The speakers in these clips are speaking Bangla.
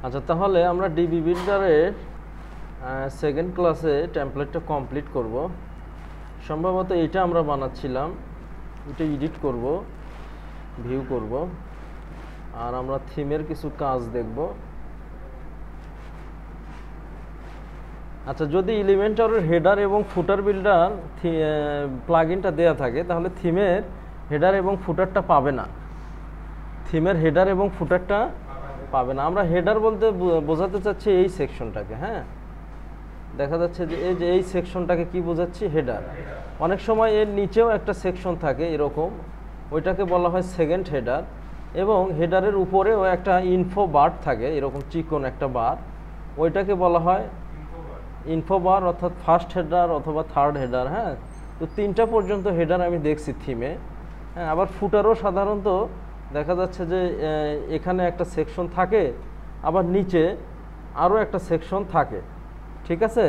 আচ্ছা, তাহলে আমরা ডিবি বিল্ডারের সেকেন্ড ক্লাসে টেমপ্লেটটা কমপ্লিট করব। সম্ভবত এটা আমরা বানাচ্ছিলাম, এটা এডিট করব, ভিউ করব, আর আমরা থিমের কিছু কাজ দেখব। আচ্ছা, যদি এলিমেন্টরের হেডার এবং ফুটার বিল্ডার প্লাগইনটা দেয়া থাকে তাহলে থিমের হেডার এবং ফুটারটা পাবে না। থিমের হেডার এবং ফুটারটা পাবে না। আমরা হেডার বলতে বোঝাতে চাচ্ছি এই সেকশনটাকে। হ্যাঁ, দেখা যাচ্ছে যে এই সেকশনটাকে কি বোঝাচ্ছি? হেডার। অনেক সময় এর নিচেও একটা সেকশন থাকে এরকম, ওইটাকে বলা হয় সেকেন্ড হেডার। এবং হেডারের উপরেও একটা ইনফো বার থাকে, এরকম চিকন একটা বার, ওইটাকে বলা হয় ইনফো বার, অর্থাৎ ফার্স্ট হেডার অথবা থার্ড হেডার। হ্যাঁ, তো 3টা পর্যন্ত হেডার আমি দেখছি থিমে। হ্যাঁ, আবার ফুটারও সাধারণত দেখা যাচ্ছে যে এখানে একটা সেকশন থাকে, আবার নিচে আরও একটা সেকশন থাকে। ঠিক আছে,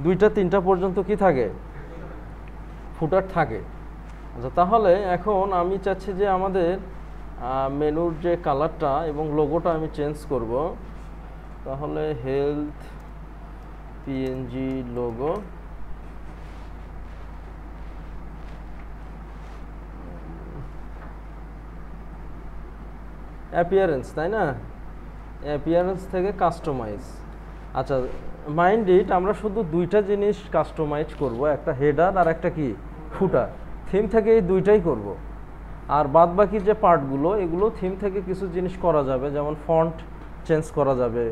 2টা 3টা পর্যন্ত কি থাকে? ফুটার থাকে। আচ্ছা, তাহলে এখন আমি চাচ্ছি যে আমাদের মেনুর যে কালারটা এবং লোগোটা আমি চেঞ্জ করব। তাহলে হেলথ পিএনজি লোগো, অ্যাপিয়ারেন্স, তাই না? অ্যাপিয়ারেন্স থেকে কাস্টমাইজ। আচ্ছা, মাইন্ড ইট, আমরা শুধু 2টা জিনিস কাস্টমাইজ করব, একটা হেডার আর একটা কি ফুটার। থিম থেকে এই 2টাই করব, আর বাদ বাকি যে পার্টগুলো এগুলো থিম থেকে কিছু জিনিস করা যাবে, যেমন ফন্ট চেঞ্জ করা যাবে,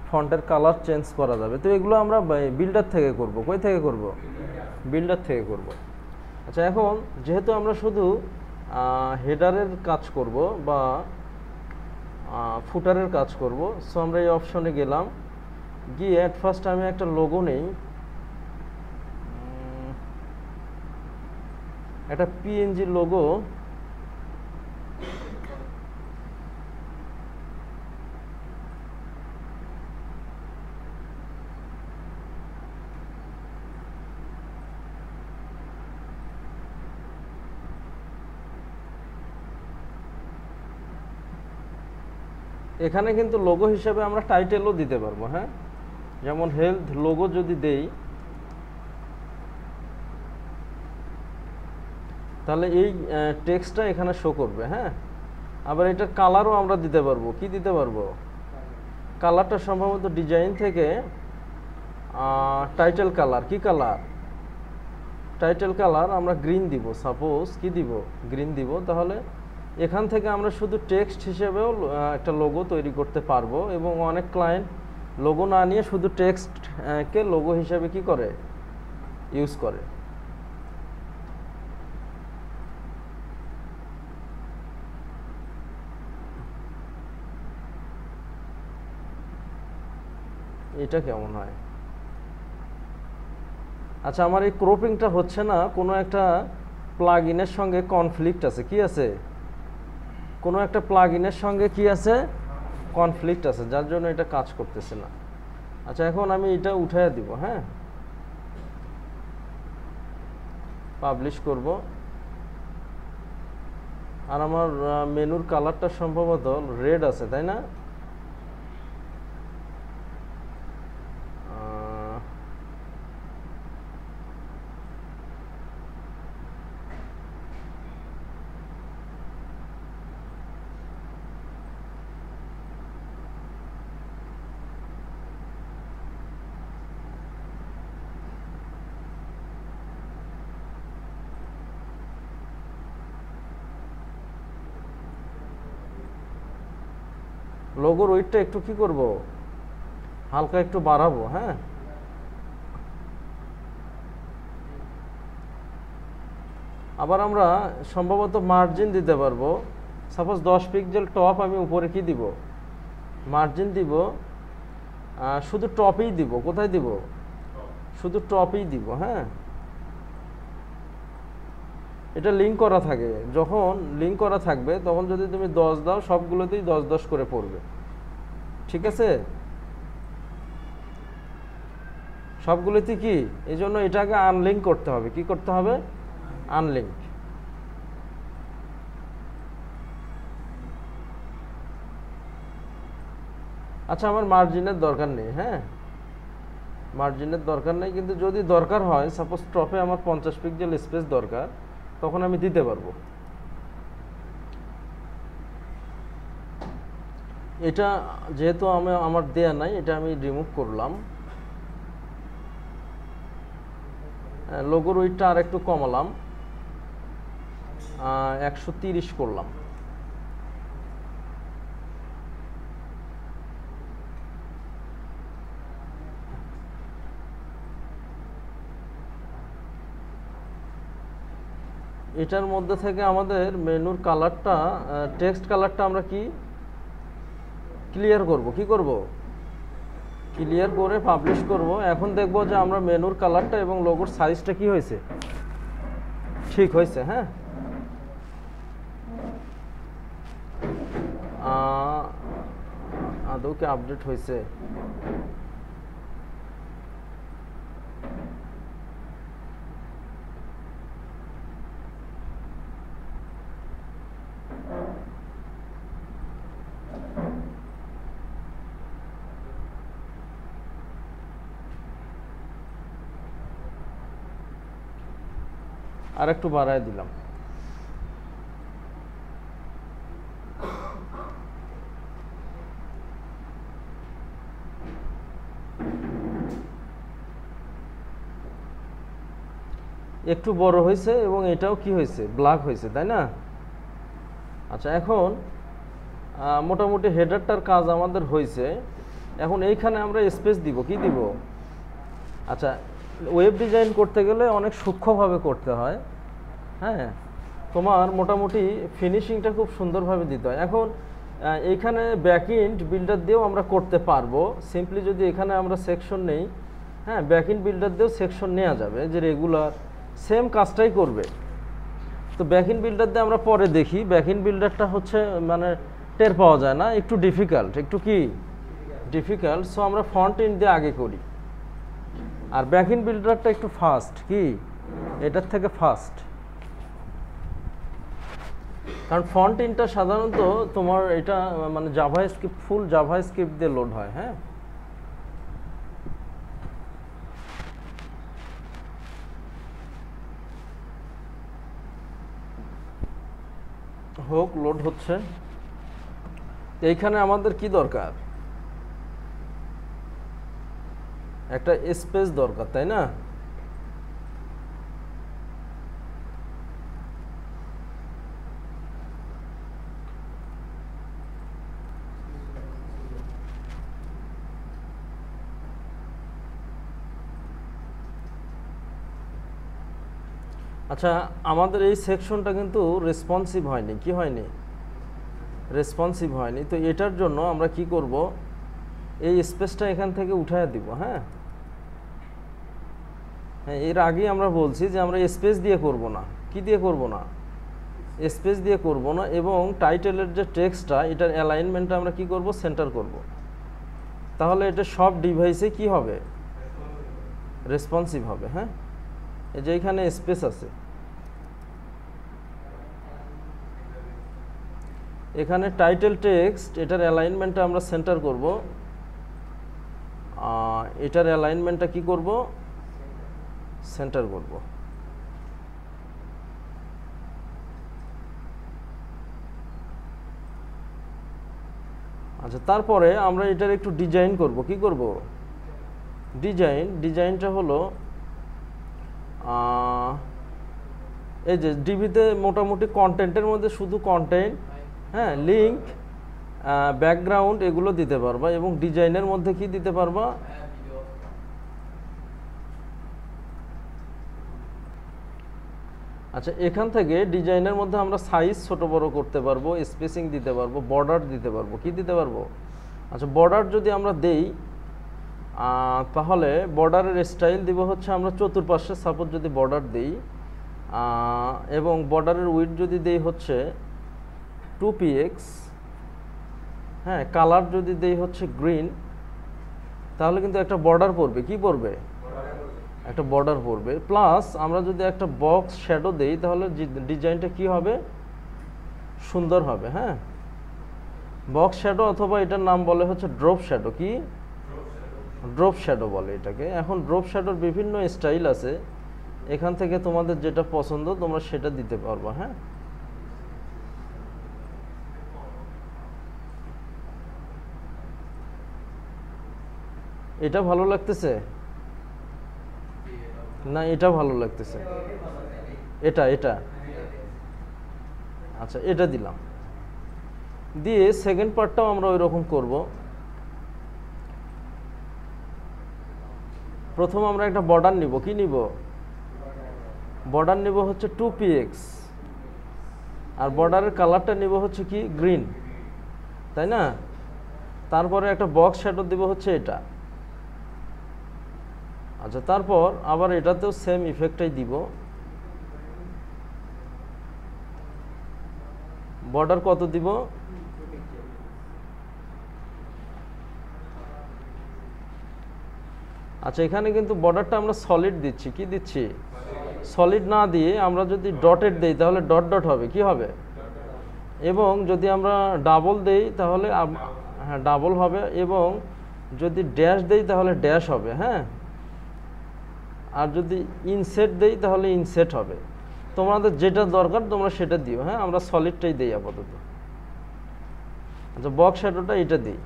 ফন্টের কালার চেঞ্জ করা যাবে। তো এগুলো আমরা বিল্ডার থেকে করব। কই থেকে করব? বিল্ডার থেকে করব। আচ্ছা, এখন যেহেতু আমরা শুধু হেডারের কাজ করব বা ফুটারের কাজ করব, সো আমরা এই অপশনে গেলাম, গিয়ে অ্যাট ফার্স্ট আমি একটা লোগো নেই, একটা পিএনজি লোগো। এখানে কিন্তু লোগো হিসেবে আমরা টাইটেলও দিতে পারবো। হ্যাঁ, যেমন হেলথ লোগো যদি দেই, তাহলে এই টেক্সটটা এখানে শো করবে। হ্যাঁ, আবার এটার কালারও আমরা দিতে পারবো। কি দিতে পারবো? কালারটা সম্ভবত ডিজাইন থেকে টাইটেল কালার। কি কালার? টাইটেল কালার আমরা গ্রিন দিব। সাপোজ কি দিব? গ্রিন দিব। তাহলে এখান থেকে আমরা শুধু টেক্সট হিসেবেও একটা লোগো তৈরি করতে পারবো, এবং অনেক ক্লায়েন্ট লোগো না নিয়ে শুধু টেক্সটকে লোগো হিসেবে কি করে? ইউজ করে। এটা কেমন হয়? আচ্ছা, আমার এই ক্রপিংটা হচ্ছে না, কোনো একটা প্লাগইনের সঙ্গে কনফ্লিক্ট আছে। কি আছে? কোনো একটা প্লাগইনের সঙ্গে কি আছে? কনফ্লিক্ট আছে, যার জন্য এটা কাজ করতেছে না। আচ্ছা, এখন আমি এটা উঠাইয়া দিব। হ্যাঁ, পাবলিশ করব। আর আমার মেনুর কালারটা সম্ভবত রেড আছে, তাই না? লোগোর ওয়েটটা একটু কি করব? হালকা একটু বাড়াবো। হ্যাঁ, আবার আমরা সম্ভবত মার্জিন দিতে পারবো। সাপোজ 10 পিক্সেল টপ আমি উপরে কি দিব? মার্জিন দিব। শুধু টপেই দিব। কোথায় দিব? শুধু টপেই দিব। হ্যাঁ, এটা লিঙ্ক করা থাকে। যখন লিঙ্ক করা থাকবে তখন যদি তুমি 10 দাও, সবগুলোতেই 10 10 করে পড়বে। ঠিক আছে, সবগুলোতে কি? এই জন্য এটাকে আনলিঙ্ক করতে হবে। কি করতে হবে? আনলিঙ্ক। আচ্ছা, আমার মার্জিনের দরকার নেই, হ্যাঁ, মার্জিনের দরকার নেই, কিন্তু যদি দরকার হয়, সাপোজ টপে আমার 50 পিক্সেল স্পেস দরকার, তখন আমি দিতে পারবো। এটা যেহেতু আমার দেয়া নাই, এটা আমি রিমুভ করলাম। লোগোর ওয়েটটা আর একটু কমালাম, 130 করলাম। এটার মধ্যে থেকে আমাদের মেনুর কালারটা, টেক্সট কালারটা আমরা কি ক্লিয়ার করব, কি করব, ক্লিয়ার করে পাবলিশ করব। এখন দেখব যে আমরা মেনুর কালারটা এবং লোগোর সাইজটা কি হয়েছে, ঠিক হয়েছে। হ্যাঁ, আদৌ কি আপডেট হয়েছে? আর একটু বাড়ায় দিলাম। একটু বড় হয়েছে এবং এটাও কি হয়েছে, ব্ল্যাক হয়েছে, তাই না? আচ্ছা, এখন মোটামুটি হেডারটার কাজ আমাদের হয়েছে। এখন এইখানে আমরা স্পেস দিব, কি দিব? আচ্ছা, ওয়েব ডিজাইন করতে গেলে অনেক সূক্ষ্মভাবে করতে হয়, হ্যাঁ, তোমার মোটামুটি ফিনিশিংটা খুব সুন্দরভাবে দিতে হয়। এখন এইখানে ব্যাকএন্ড বিল্ডার দিয়েও আমরা করতে পারবো, সিম্পলি যদি এখানে আমরা সেকশন নেই, হ্যাঁ, ব্যাকএন্ড বিল্ডার দিয়েও সেকশন নেওয়া যাবে, যে রেগুলার সেম কাজটাই করবে। তো ব্যাকএন্ড বিল্ডার দিয়ে আমরা পরে দেখি। ব্যাকএন্ড বিল্ডারটা হচ্ছে মানে টের পাওয়া যায় না, একটু ডিফিকাল্ট, একটু কি ডিফিকাল্ট। সো আমরা ফ্রন্ট এন্ড দিয়ে আগে করি, আর ব্যাকএন্ড বিল্ডারটা একটু ফাস্ট, কি এটার থেকে ফাস্ট। কারণ ফ্রন্ট এন্ডটা সাধারণত তোমার এটা মানে জাভা স্ক্রিপ্ট, ফুল জাভা স্ক্রিপ্ট দিয়ে লোড হয়। হ্যাঁ, হোক, লোড হচ্ছে। এইখানে আমাদের কি দরকার, একটা স্পেস দরকার, তাই না? আচ্ছা, আমাদের এই সেকশনটা কিন্তু রেসপন্সিভ হয়নি, কি হয়নি, রেসপন্সিভ হয়নি। তো এটার জন্য আমরা কি করব, এই স্পেসটা এখান থেকে উঠায় দিব। হ্যাঁ, হ্যাঁ, এর আগেই আমরা বলছি যে আমরা স্পেস দিয়ে করব না, কি দিয়ে করব না, স্পেস দিয়ে করব না। এবং টাইটেলের যে টেক্সটটা, এটার অ্যালাইনমেন্টটা আমরা কি করব, সেন্টার করব। তাহলে এটা সব ডিভাইসে কি হবে, রেসপন্সিভ হবে। হ্যাঁ, এই যে এখানে স্পেস আছে, এখানে টাইটেল টেক্সট, এটার অ্যালাইনমেন্টটা আমরা সেন্টার করব। এটার অ্যালাইনমেন্টটা কি করব, সেন্টার করব। আচ্ছা, তারপরে আমরা এটার একটু ডিজাইন করব, কি করব, ডিজাইনটা হলো এই যে ডিবিতে মোটামুটি কন্টেন্টের মধ্যে শুধু কন্টেন্ট, হ্যাঁ, লিঙ্ক, ব্যাকগ্রাউন্ড এগুলো দিতে পারবা, এবং ডিজাইনের মধ্যে কি দিতে পারবা, আচ্ছা, এখান থেকে ডিজাইনের মধ্যে আমরা সাইজ ছোট বড় করতে পারবো, স্পেসিং দিতে পারবো, বর্ডার দিতে পারবো, কি দিতে পারবো। আচ্ছা, বর্ডার যদি আমরা দেই, তাহলে বর্ডারের স্টাইল দিব হচ্ছে আমরা চতুর্পাশে সাপোজ যদি বর্ডার দেই, এবং বর্ডারের উইডথ যদি দেই হচ্ছে 2px, হ্যাঁ, কালার যদি দেই হচ্ছে গ্রিন, তাহলে কিন্তু একটা বর্ডার পড়বে, কি পড়বে, একটা বর্ডার পড়বে। প্লাস আমরা যদি একটা বক্স শ্যাডো দেই, তাহলে ডিজাইনটা কি হবে, সুন্দর হবে। হ্যাঁ, বক্স শ্যাডো অথবা এটার নাম বলে হচ্ছে ড্রপ শ্যাডো। কি ড্রপ শ্যাডো বলে এটাকে। এখন ড্রপ শ্যাডোর বিভিন্ন স্টাইল আছে, এখান থেকে তোমাদের যেটা পছন্দ তোমরা সেটা দিতে পারবা। হ্যাঁ, এটা ভালো লাগতেছে না, এটা ভালো লাগতেছে, এটা এটা আচ্ছা এটা দিলাম। দিয়ে সেকেন্ড পার্টটাও আমরা ওই রকম করব। প্রথম আমরা একটা বর্ডার নিব। কি নিব? বর্ডার নিব হচ্ছে 2px, আর বর্ডারের কালারটা নিব হচ্ছে কি গ্রিন, তাই না? তারপরে একটা বক্স শ্যাডো দিব হচ্ছে এটা। আচ্ছা, তারপর আবার এটাতেও সেম ইফেক্টটাই দিব। বর্ডার কত দিব? আচ্ছা, এখানে কিন্তু বর্ডারটা আমরা সলিড দিচ্ছি। কি দিচ্ছি? সলিড না দিয়ে আমরা যদি ডটেড দেই তাহলে ডট ডট হবে। কি হবে? এবং যদি আমরা ডাবল দেই তাহলে হ্যাঁ ডাবল হবে, এবং যদি ড্যাশ দেই তাহলে ড্যাশ হবে। হ্যাঁ, আর যদি ইনসেট দেই তাহলে ইনসেট হবে। তোমাদের যেটা দরকার তোমরা সেটা দিও। হ্যাঁ, আমরা সলিডটাই দেই আপাতত। আচ্ছা, বক্স শ্যাডোটা এটা দিই।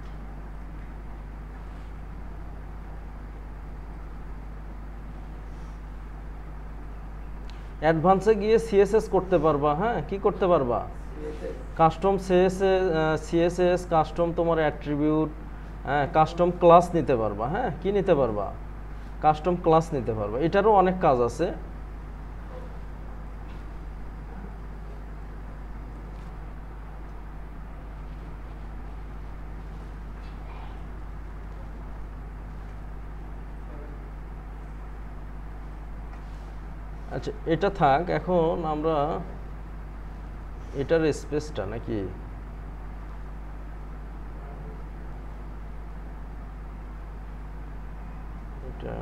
অ্যাডভান্সে গিয়ে সিএসএস করতে পারবা। হ্যাঁ, কি করতে পারবা? কাস্টম সিএসএস, কাস্টম তোমার অ্যাট্রিবিউট, হ্যাঁ কাস্টম ক্লাস নিতে পারবা। হ্যাঁ, কি নিতে পারবা? কাস্টম ক্লাস নিতে পারবা। এটারও অনেক কাজ আছে। আচ্ছা, এটা থাক। এখন আমরা এটার স্পেসটা নাকি এটা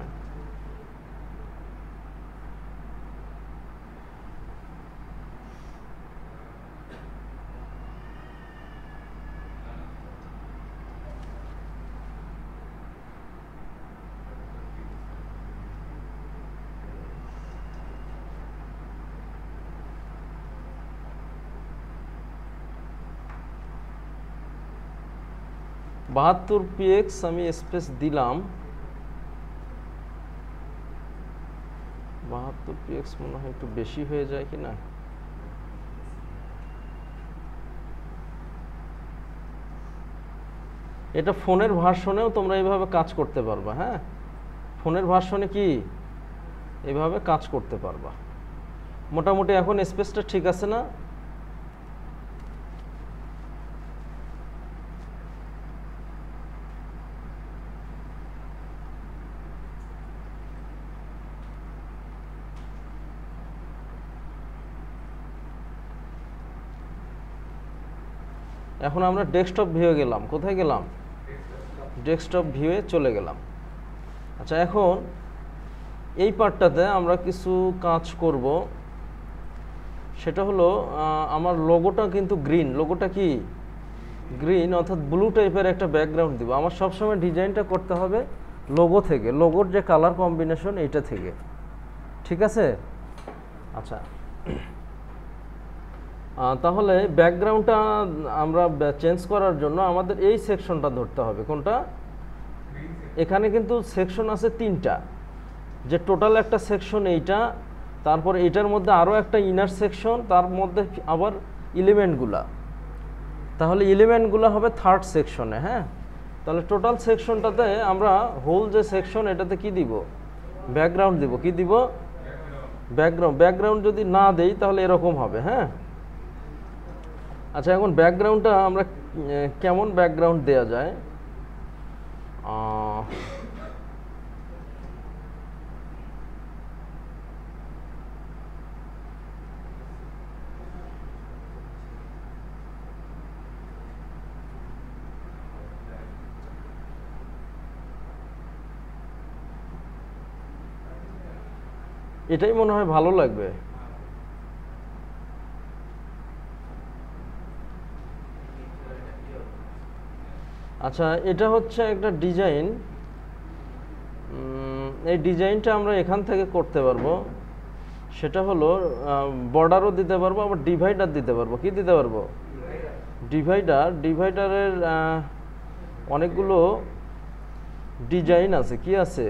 72px আমি স্পেস দিলাম। 72px মনে হয় একটু বেশি হয়ে যায় কিনা। এটা ফোনের ভার্সনেও তোমরা এইভাবে কাজ করতে পারবা। হ্যাঁ, ফোনের ভার্সনে কি এইভাবে কাজ করতে পারবা। মোটামুটি এখন স্পেসটা ঠিক আছে না? এখন আমরা ডেস্কটপ ভিউয়ে গেলাম। কোথায় গেলাম? ডেস্কটপ ভিউয়ে চলে গেলাম। আচ্ছা, এখন এই পার্টটাতে আমরা কিছু কাজ করব। সেটা হলো আমার লোগোটা কিন্তু গ্রিন। লোগোটা কি গ্রিন, অর্থাৎ ব্লু টাইপের একটা ব্যাকগ্রাউন্ড দিব। আমার সবসময় ডিজাইনটা করতে হবে লোগো থেকে, লোগোর যে কালার কম্বিনেশন এইটা থেকে। ঠিক আছে? আচ্ছা, তাহলে ব্যাকগ্রাউন্ডটা আমরা চেঞ্জ করার জন্য আমাদের এই সেকশনটা ধরতে হবে। কোনটা? এখানে কিন্তু সেকশন আছে 3টা, যে টোটাল একটা সেকশন এইটা, তারপর এটার মধ্যে আরও একটা ইনার সেকশন, তার মধ্যে আবার এলিমেন্টগুলা। তাহলে এলিমেন্টগুলো হবে থার্ড সেকশনে। হ্যাঁ, তাহলে টোটাল সেকশনটাতে আমরা হোল যে সেকশন এটাতে কি দিব? ব্যাকগ্রাউন্ড দিব। কি দিব? ব্যাকগ্রাউন্ড। ব্যাকগ্রাউন্ড যদি না দেই তাহলে এরকম হবে। হ্যাঁ, আচ্ছা, এখন ব্যাকগ্রাউন্ডটা আমরা কেমন ব্যাকগ্রাউন্ড দেয়া যায়? এটাই মনে হয় ভালো লাগবে। আচ্ছা, এটা হচ্ছে একটা ডিজাইন। এই ডিজাইনটা আমরা এখান থেকে করতে পারবো। সেটা হলো বর্ডারও দিতে পারবো, আবার ডিভাইডার দিতে পারবো। কি দিতে পারবো? ডিভাইডারের অনেকগুলো ডিজাইন আছে। কি আছে?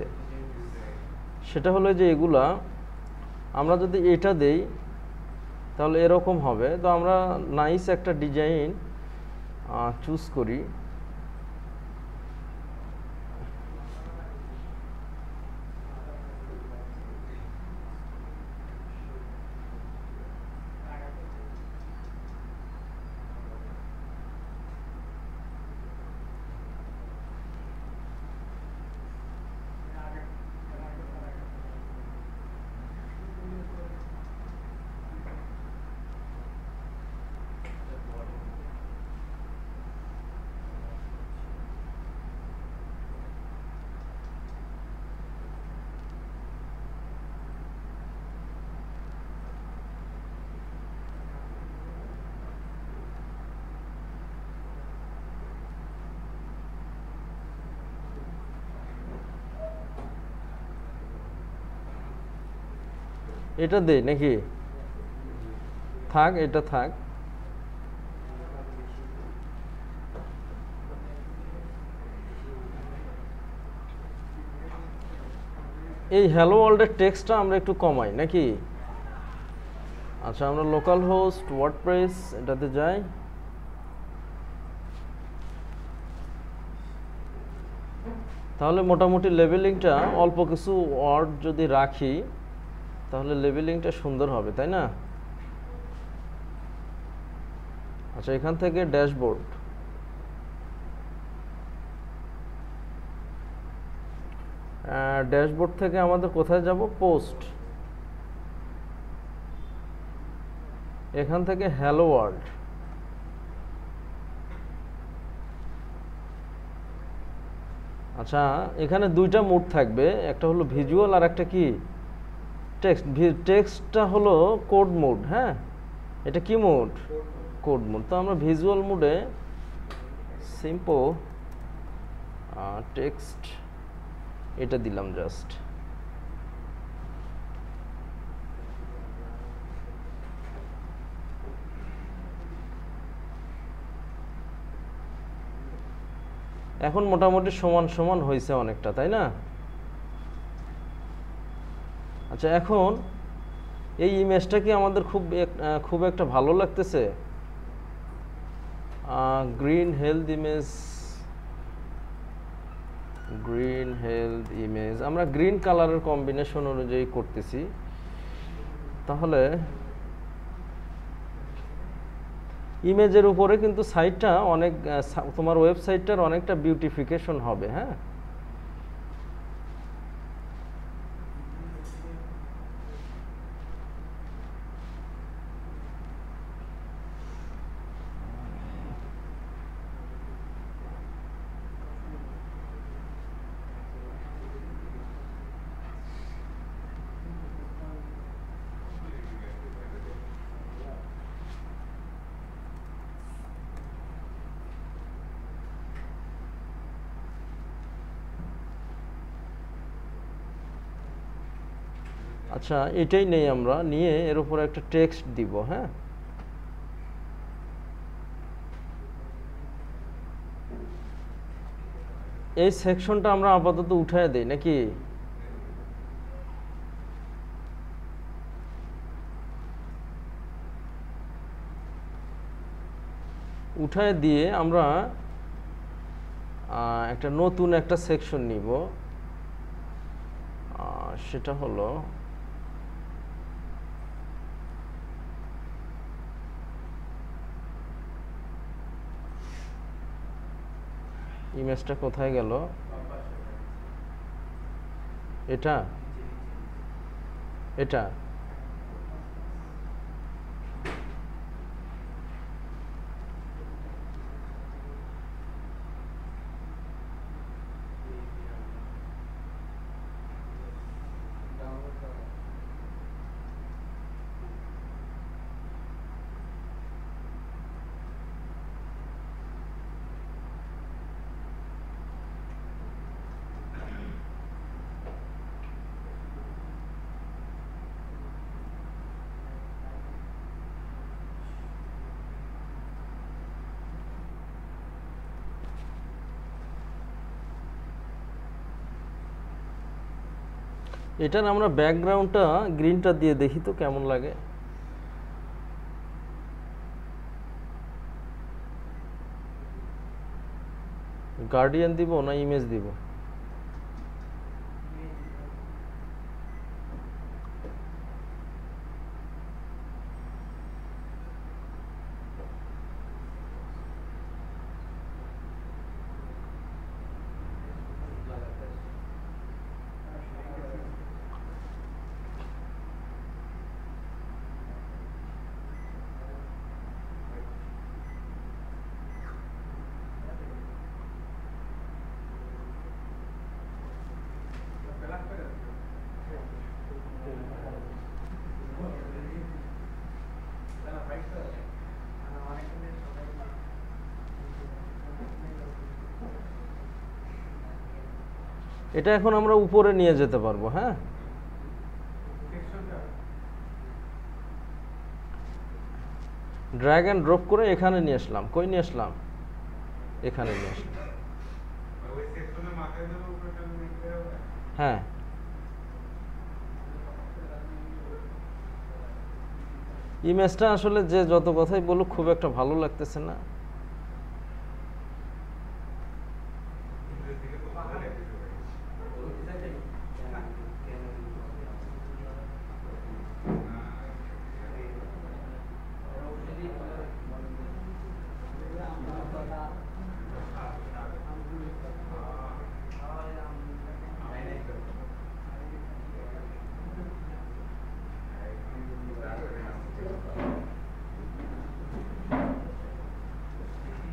সেটা হলো যে এগুলা আমরা যদি এটা দেই তাহলে এরকম হবে। তো আমরা নাইস একটা ডিজাইন চুজ করি। এটা দেই নাকি? থাক, এটা থাক। এই হ্যালো ওয়ার্ল্ডের টেক্সটটা আমরা একটু কমাই নাকি? আচ্ছা, আমরা লোকাল হোস্ট ওয়ার্ডপ্রেস এটাতে যাই। তাহলে মোটামুটি লেবেলিংটা অল্প কিছু ওয়ার্ড যদি রাখি তাহলে লেবেলিংটা সুন্দর হবে, তাই না? আচ্ছা, এখান থেকে ড্যাশবোর্ড। ড্যাশবোর্ড থেকে আমাদের কোথায় যাব? পোস্ট। এখান থেকে হ্যালো ওয়ার্ল্ড। আচ্ছা, এখানে দুইটা মোড থাকবে, একটা হলো ভিজুয়াল আর একটা কি টেক্সট। টেক্সটটা হলো কোড মোড। হ্যাঁ, এটা কি মোড? Code mode. তো আমরা ভিজুয়াল মোডে সিম্পল টেক্সট এটা দিলাম জাস্ট। এখন মোটামুটি সমান সমান হয়েছে অনেকটা, তাই না? আচ্ছা, এখন এই ইমেজটা কি আমাদের খুব একটা ভালো লাগতেছে? গ্রিন হেলথ ইমেজ আমরা গ্রিন কালারের কম্বিনেশন অনুযায়ী করতেছি। তাহলে ইমেজের উপরে কিন্তু সাইটটা অনেক, তোমার ওয়েবসাইটটার অনেকটা বিউটিফিকেশন হবে। হ্যাঁ, আচ্ছা, এটাই নেই, আমরা নিয়ে এর উপরে একটা টেক্সট দিব। হ্যাঁ, এই সেকশনটা আমরা আপাতত উঠায় দেই নাকি? উঠায় দিয়ে আমরা একটা নতুন একটা সেকশন নিব। সেটা হলো ইমেজটা কোথায় গেল? এটা এটা এটার আমরা ব্যাকগ্রাউন্ডটা গ্রিনটা দিয়ে দেখি তো কেমন লাগে। গার্ডিয়ান দিব না ইমেজ দিব? এটা এখন আমরা উপরে নিয়ে যেতে পারবো। হ্যাঁ, ড্র্যাগ এন্ড ড্রপ করে এখানে নিয়ে আসলাম। কই নিয়ে আসলাম? এখানে নিয়ে আসলাম। হ্যাঁ, ইমেজটা আসলে যে যত কথাই বলুক খুব একটা ভালো লাগতেছে না।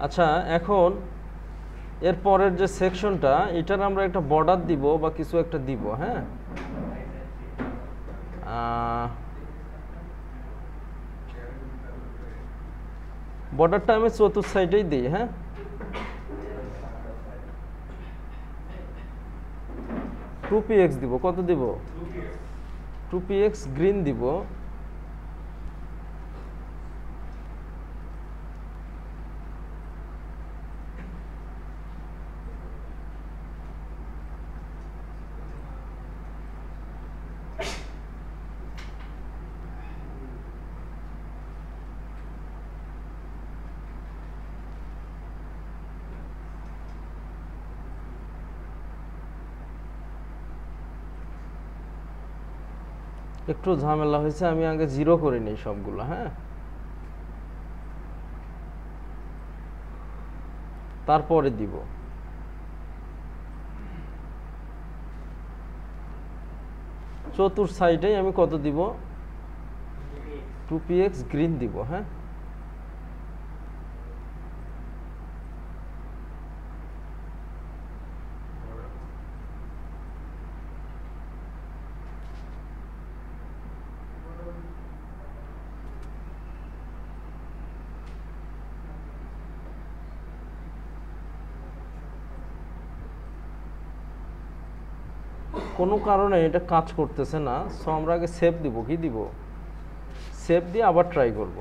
আচ্ছা, এখন এর পরের যে সেকশনটা, এটার আমরা একটা বর্ডার দিব বা কিছু একটা দিব। হ্যাঁ, বর্ডারটা আমি চতুর্থ সাইডেই দিই। হ্যাঁ, টু px দিব। কত দিব? 2px গ্রিন দিব। একটু ঝামেলা হয়েছে, আমি আগে 0 করে নিই সবগুলো। হ্যাঁ, তারপরে দিব। চতুর্থ সাইডে আমি কত দিব? 2px গ্রিন দিব। হ্যাঁ, কোনো কারণে এটা কাজ করতেছে না, সো আমরা আগে সেভ দিব। কি দিব? সেভ দিয়ে আবার ট্রাই করব।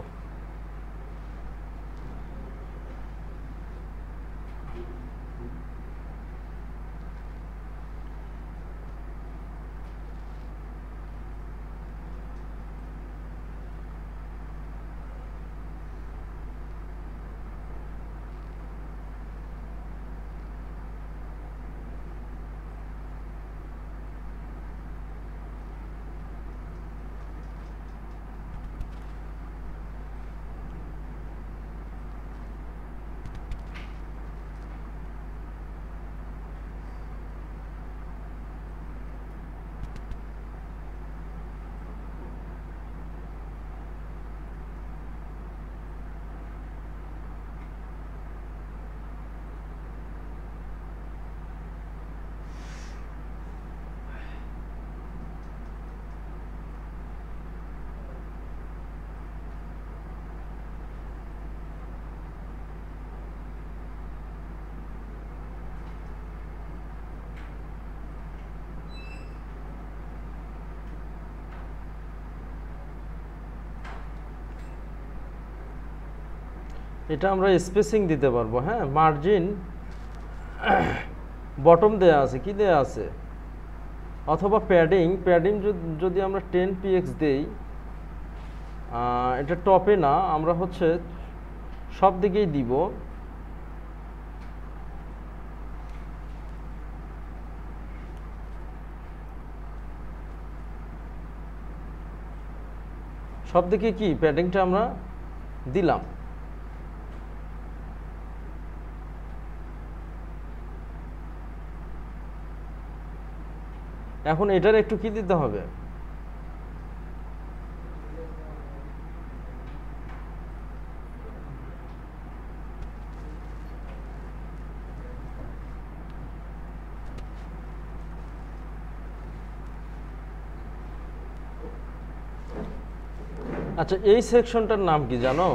এটা আমরা স্পেসিং দিতে পারবো। হ্যাঁ, মার্জিন বটম দেয়া আছে। কি দেয়া আছে? অথবা প্যাডিং যদি আমরা 10 px দেই, এটা টপে না, আমরা হচ্ছে সব দিকেই দিব। সব দিকে কি প্যাডিংটা আমরা দিলাম। এখন এটার একটু কি দিতে হবে, আচ্ছা এই সেকশনটার নাম কি জানো?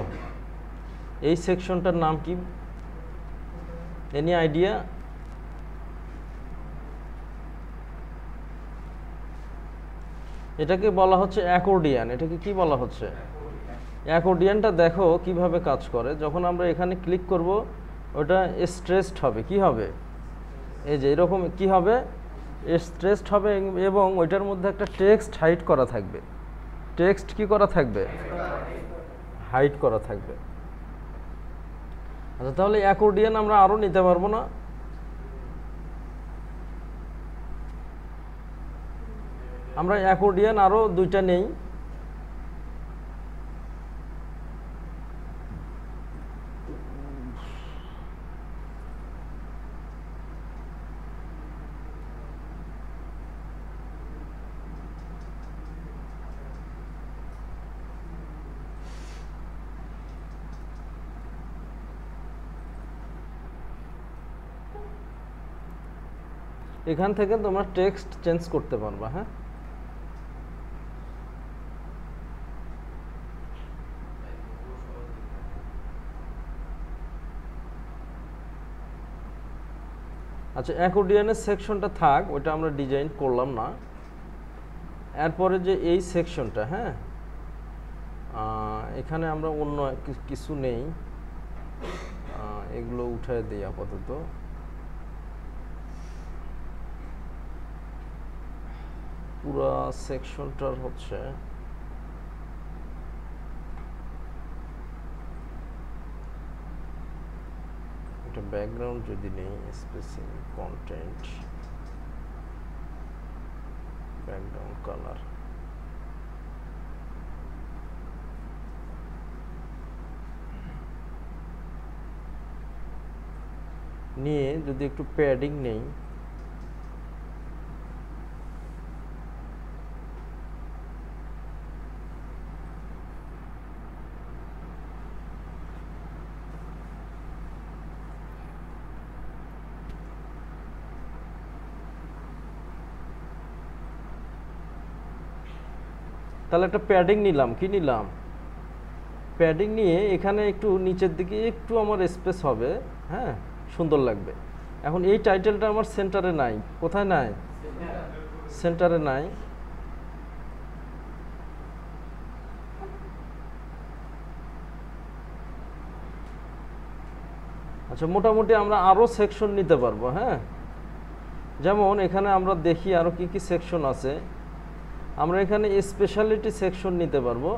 এই সেকশনটার নাম কি? Any idea? এটাকে বলা হচ্ছে অ্যাকর্ডিয়ান। এটাকে কি বলা হচ্ছে? অ্যাকর্ডিয়ানটা দেখো কিভাবে কাজ করে। যখন আমরা এখানে ক্লিক করব, ওটা স্ট্রেসড হবে। কি হবে? এই যে এরকম কি হবে, স্ট্রেসড হবে, এবং ওইটার মধ্যে একটা টেক্সট হাইড করা থাকবে। টেক্সট কি করা থাকবে? হাইড করা থাকবে। আচ্ছা, তাহলে অ্যাকর্ডিয়ান আমরা আরো নিতে পারবো না? আমরা অ্যাকর্ডিয়ান আরো 2টা নেই। এখান থেকে তোমরা টেক্সট চেঞ্জ করতে পারবা। হ্যাঁ, আচ্ছা অ্যাকর্ডিয়ানের সেকশনটা থাক, ওটা আমরা ডিজাইন করলাম না। এরপরে যে এই সেকশনটা, হ্যাঁ এখানে আমরা অন্য কিছু নেই, এগুলো উঠায় দিই আপাতত। পুরা সেকশনটার হচ্ছে এটা ব্যাকগ্রাউন্ড যদি নেই, স্পেসিং, কন্টেন্ট, ব্যাকগ্রাউন্ড কালার, নিয়ে যদি একটু প্যাডিং নেই, তাহলে একটা প্যাডিং নিলাম। কি নিলাম? প্যাডিং নিয়ে এখানে একটু নিচের দিকে একটু আমার স্পেস হবে, হ্যাঁ সুন্দর লাগবে। এখন এই টাইটেলটা আমার সেন্টারে নাই। কোথায় নাই? সেন্টারে নাই। আচ্ছা, মোটামুটি আমরা আরো সেকশন নিতে পারবো। হ্যাঁ, যেমন এখানে আমরা দেখি আরো কি কি সেকশন আছে। আমরা এখানে স্পেশালিটি সেকশন নিতে পারবো।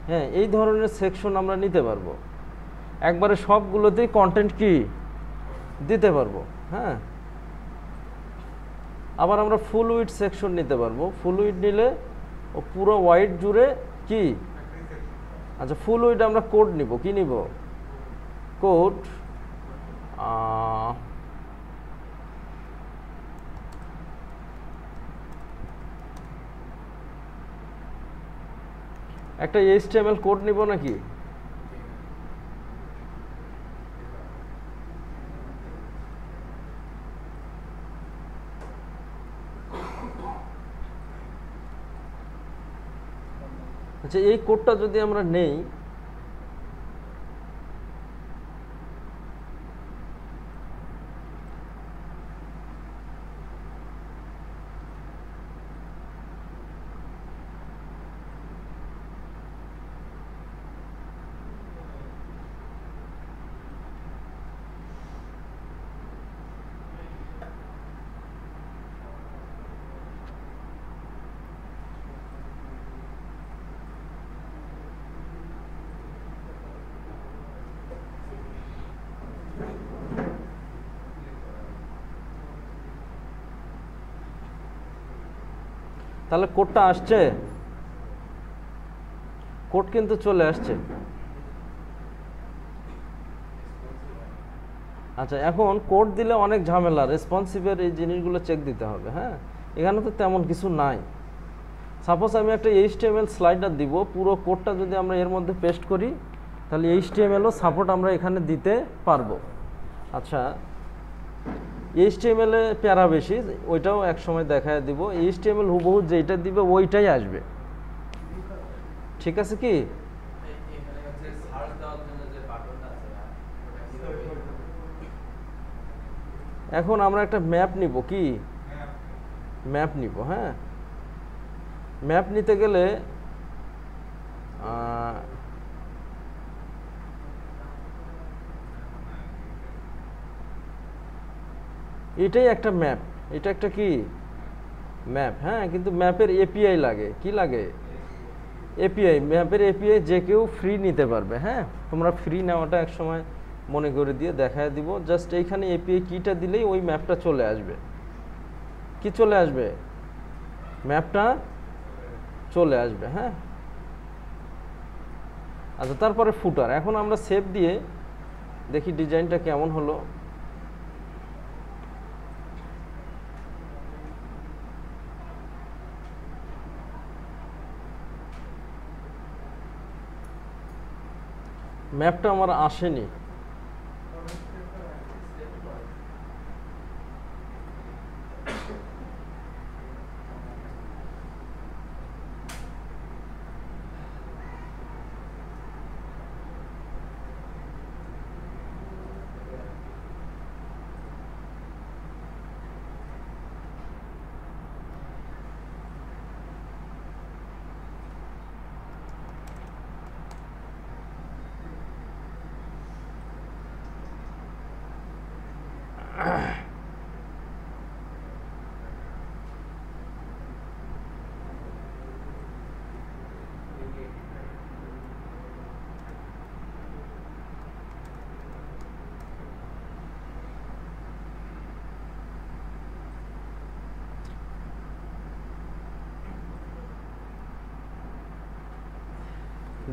হ্যাঁ, এই ধরনের সেকশন আমরা নিতে পারবো। একবারে সবগুলোতেই কন্টেন্ট কি দিতে পারবো। হ্যাঁ, আবার আমরা ফুল উইডথ সেকশন নিতে পারবো। ফুল উইডথ নিলে ও পুরো ওয়াইড জুড়ে কি, আচ্ছা ফুল উইডথ আমরা কোড নিব। কি নিব? কোড একটা HTML কোড নিব নাকি? আচ্ছা, এই কোডটা যদি আমরা নেই, তাহলে কোডটা আসছে, কোড কিন্তু চলে আসছে। আচ্ছা, এখন কোড দিলে অনেক ঝামেলা, রেসপন্সিভের এই জিনিসগুলো চেক দিতে হবে। হ্যাঁ, এখানে তো তেমন কিছু নাই। সাপোজ আমি একটা HTML স্লাইডার দিব, পুরো কোডটা যদি আমরা এর মধ্যে পেস্ট করি তাহলে HTMLও সাপোর্ট আমরা এখানে দিতে পারবো। আচ্ছা, HTML-এ প্যারা বেশি, ওইটাও এক সময় দেখায় দিব। HTML হুবহু যেটা দিবে ওইটাই আসবে, ঠিক আছে কি? এখন আমরা একটা ম্যাপ নিব, কি ম্যাপ নিব? হ্যাঁ, ম্যাপ নিতে গেলে এটাই একটা ম্যাপ, এটা একটা কি ম্যাপ। হ্যাঁ, কিন্তু ম্যাপের এপিআই লাগে, কি লাগে? এপিআই। ম্যাপের এপিআই যে কেউ ফ্রি নিতে পারবে। হ্যাঁ, তোমরা ফ্রি নেওয়াটা এক সময় মনে করে দিয়ে দেখায় দিব। জাস্ট এইখানে এপিআই কিটা দিলেই ওই ম্যাপটা চলে আসবে। কি চলে আসবে? ম্যাপটা চলে আসবে। হ্যাঁ, আচ্ছা, তারপরে ফুটার। এখন আমরা সেভ দিয়ে দেখি ডিজাইনটা কেমন হলো। ম্যাপটা আমার আসেনি।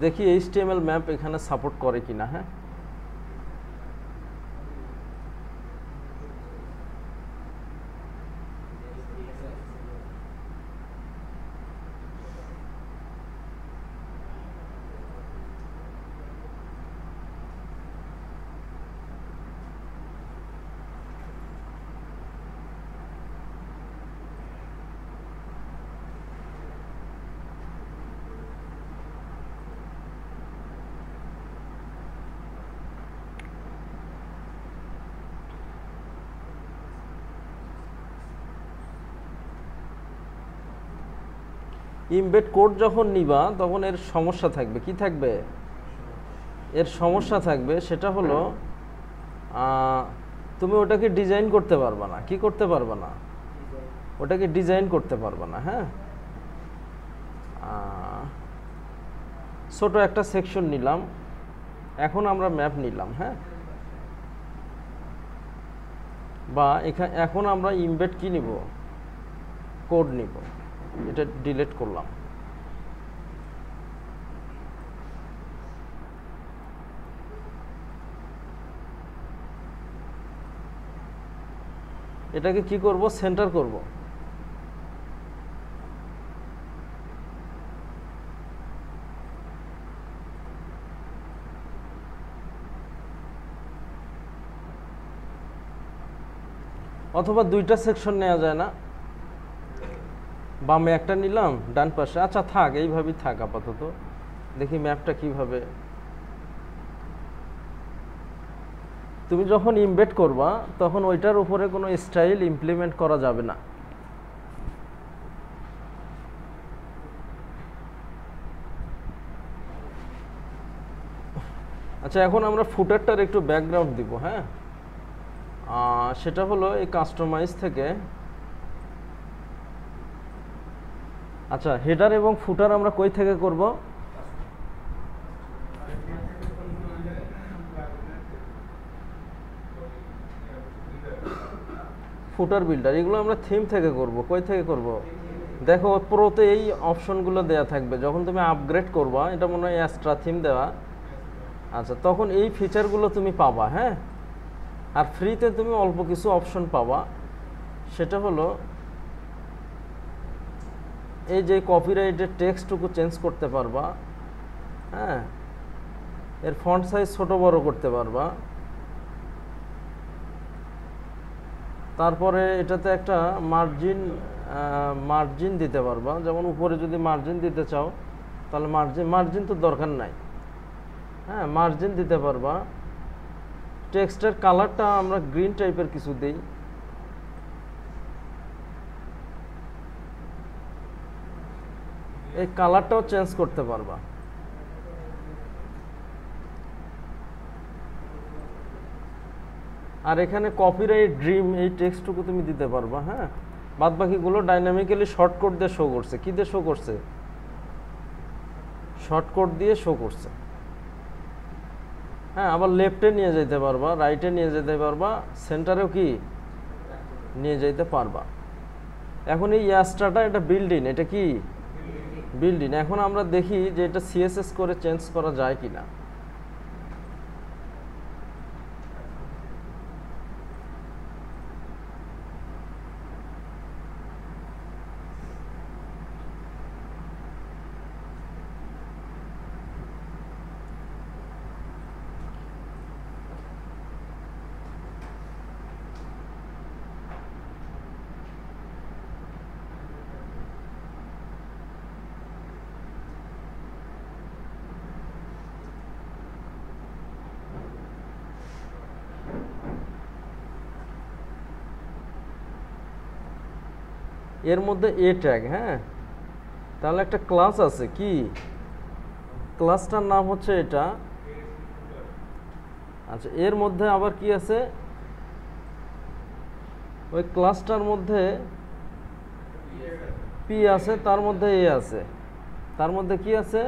দেখি HTML ম্যাপ এখানে সাপোর্ট করে কিনা। হ্যাঁ, ইমবেড কোড যখন নিবা তখন এর সমস্যা থাকবে। কি থাকবে? এর সমস্যা থাকবে, সেটা হলো তুমি ওটাকে ডিজাইন করতে পারবে না। কি করতে পারবে না? ওটাকে ডিজাইন করতে পারবে না। হ্যাঁ, ছোট একটা সেকশন নিলাম, এখন আমরা ম্যাপ নিলাম। হ্যাঁ, বা এখন আমরা ইমবেড কি নিব? কোড নিব। এটা ডিলিট করলাম। এটাকে কি করব? সেন্টার করব। অথবা দুইটা সেকশন নেওয়া যায় না? বামে একটা নিলাম, ডান পাশে। আচ্ছা, থাক, এইভাবেই থাক আপাতত। দেখি ম্যাপটা কিভাবে। তুমি যখন ইমবেড করবা তখন ওইটার উপরে কোনো স্টাইল ইমপ্লিমেন্ট করা যাবে না। আচ্ছা, এখন আমরা ফুটারটার একটু ব্যাকগ্রাউন্ড দিব। হ্যাঁ, সেটা হলো এই কাস্টমাইজ থেকে। আচ্ছা, হেডার এবং ফুটার আমরা কই থেকে করব? ফুটার বিল্ডার, এগুলো আমরা থিম থেকে করব। কই থেকে করব? দেখো প্রোতে এই অপশনগুলো দেয়া থাকবে, যখন তুমি আপগ্রেড করবা, এটা মনে হয় এক্সট্রা থিম দেওয়া, আচ্ছা তখন এই ফিচারগুলো তুমি পাবা। হ্যাঁ, আর ফ্রিতে তুমি অল্প কিছু অপশন পাবা, সেটা হলো এই যে কপিরাইটের টেক্সটটুকু চেঞ্জ করতে পারবা। হ্যাঁ, এর ফন্ট সাইজ ছোট বড় করতে পারবা। তারপরে এটাতে একটা মার্জিন দিতে পারবা, যেমন উপরে যদি মার্জিন দিতে চাও তাহলে মার্জিন তো দরকার নাই। হ্যাঁ, মার্জিন দিতে পারবা। টেক্সটের কালারটা আমরা গ্রিন টাইপের কিছু দেই। এই কালারটাও চেঞ্জ করতে পারবা। আর এখানে কপিরাইট ড্রিম এই টেক্সটটুকু তুমি দিতে পারবা। হ্যাঁ, বাদ বাকিগুলো ডাইনামিক্যালি শর্টকাট দিয়ে শো করছে। কি দিয়ে শো করছে? শর্টকাট দিয়ে শো করছে। হ্যাঁ, আবার লেফটে নিয়ে যেতে পারবা, রাইটে নিয়ে যেতে পারবা, সেন্টারেও কি নিয়ে যেতে পারবা। এখন এই ইয়াস্টাটা এটা বিল্ড ইন, এটা কি বিল্ড ইন। এখন আমরা দেখি যে এটা সিএসএস করে চেঞ্জ করা যায় কিনা। এর মধ্যে এ ট্যাগ। হ্যাঁ, তাহলে একটা ক্লাস আছে, কি ক্লাসটার নাম হচ্ছে এটা। আচ্ছা, এর মধ্যে আবার কি আছে? ওই ক্লাসটার মধ্যে পি আছে, তার মধ্যে এ আছে, তার মধ্যে কি আছে?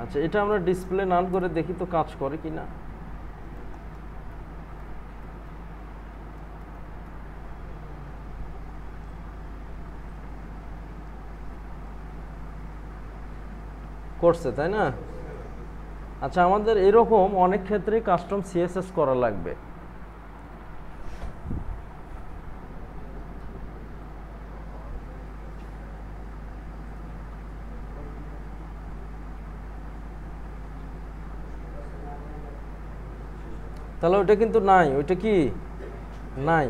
আচ্ছা, এটা আমরা ডিসপ্লে নান করে দেখি তো কাজ করে কিনা। করছে, তাই না? আচ্ছা, আমাদের এরকম অনেক ক্ষেত্রে কাস্টম সিএসএস করা লাগবে। তাহলে ওইটা কিন্তু নাই, ওইটা কি নাই।